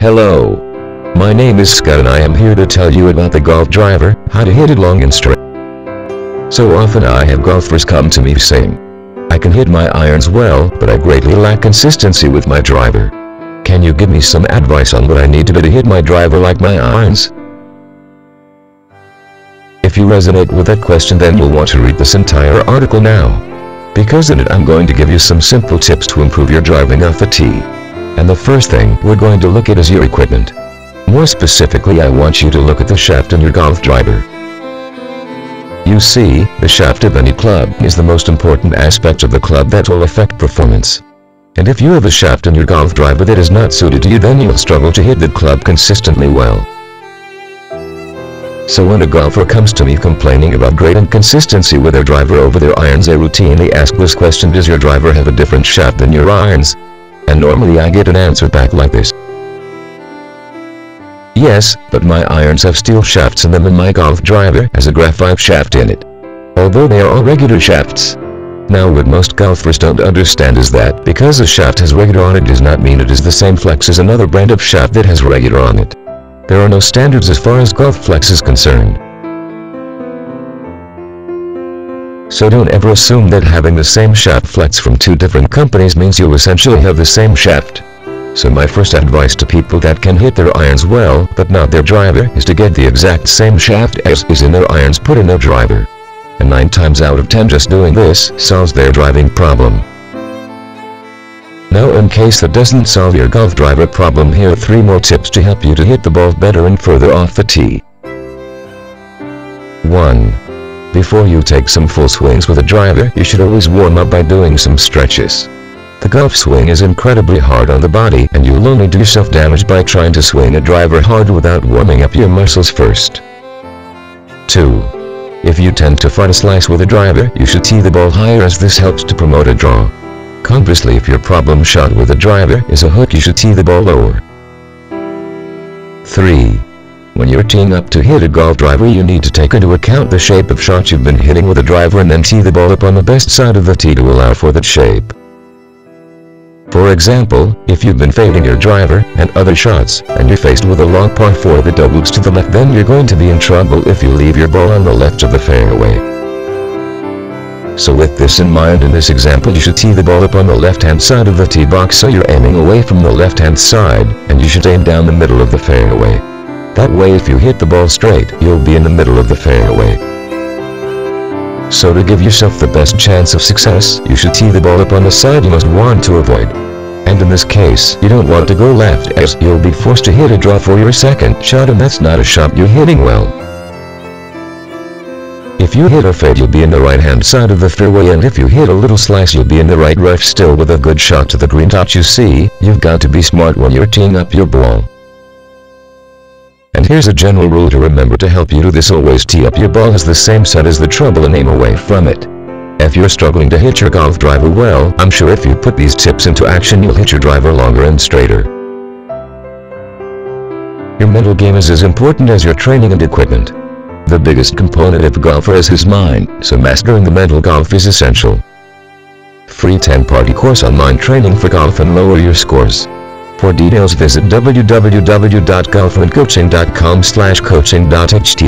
Hello. My name is Scott and I am here to tell you about the golf driver, how to hit it long and straight. So often I have golfers come to me saying, I can hit my irons well, but I greatly lack consistency with my driver. Can you give me some advice on what I need to do to hit my driver like my irons? If you resonate with that question, then you'll want to read this entire article now. Because in it I'm going to give you some simple tips to improve your driving off the tee. And the first thing we're going to look at is your equipment. More specifically, I want you to look at the shaft in your golf driver. You see, the shaft of any club is the most important aspect of the club that will affect performance. And if you have a shaft in your golf driver that is not suited to you, then you'll struggle to hit the club consistently well. So when a golfer comes to me complaining about great inconsistency with their driver over their irons, I routinely ask this question: does your driver have a different shaft than your irons? And normally I get an answer back like this: yes, but my irons have steel shafts in them and my golf driver has a graphite shaft in it, although they are all regular shafts. Now what most golfers don't understand is that because a shaft has regular on it does not mean it is the same flex as another brand of shaft that has regular on it. There are no standards as far as golf flex is concerned. So don't ever assume that having the same shaft flex from two different companies means you'll essentially have the same shaft. So my first advice to people that can hit their irons well but not their driver is to get the exact same shaft as is in their irons put in their driver. And 9 times out of 10 just doing this solves their driving problem. Now in case that doesn't solve your golf driver problem, here are 3 more tips to help you to hit the ball better and further off the tee. 1. Before you take some full swings with a driver, you should always warm up by doing some stretches. The golf swing is incredibly hard on the body, and you'll only do yourself damage by trying to swing a driver hard without warming up your muscles first. 2. If you tend to find a slice with a driver, you should tee the ball higher, as this helps to promote a draw. Conversely, if your problem shot with a driver is a hook, you should tee the ball lower. 3. When you're teeing up to hit a golf driver, you need to take into account the shape of shot you've been hitting with a driver and then tee the ball up on the best side of the tee to allow for that shape. For example, if you've been fading your driver and other shots, and you're faced with a long par 4 that doubles to the left, then you're going to be in trouble if you leave your ball on the left of the fairway. So with this in mind, in this example you should tee the ball up on the left-hand side of the tee box, so you're aiming away from the left-hand side, and you should aim down the middle of the fairway. That way if you hit the ball straight, you'll be in the middle of the fairway. So to give yourself the best chance of success, you should tee the ball up on the side you most want to avoid. And in this case, you don't want to go left, as you'll be forced to hit a draw for your second shot, and that's not a shot you're hitting well. If you hit a fade, you'll be in the right-hand side of the fairway, and if you hit a little slice, you'll be in the right rough still with a good shot to the green top. You see, you've got to be smart when you're teeing up your ball. And here's a general rule to remember to help you do this: always tee up your ball as the same side as the trouble and aim away from it. If you're struggling to hit your golf driver well, I'm sure if you put these tips into action, you'll hit your driver longer and straighter. Your mental game is as important as your training and equipment. The biggest component of a golfer is his mind, so mastering the mental golf is essential. Free 10-party course on mind training for golf and lower your scores. For details visit www.golfmindcoaching.com/coaching.ht.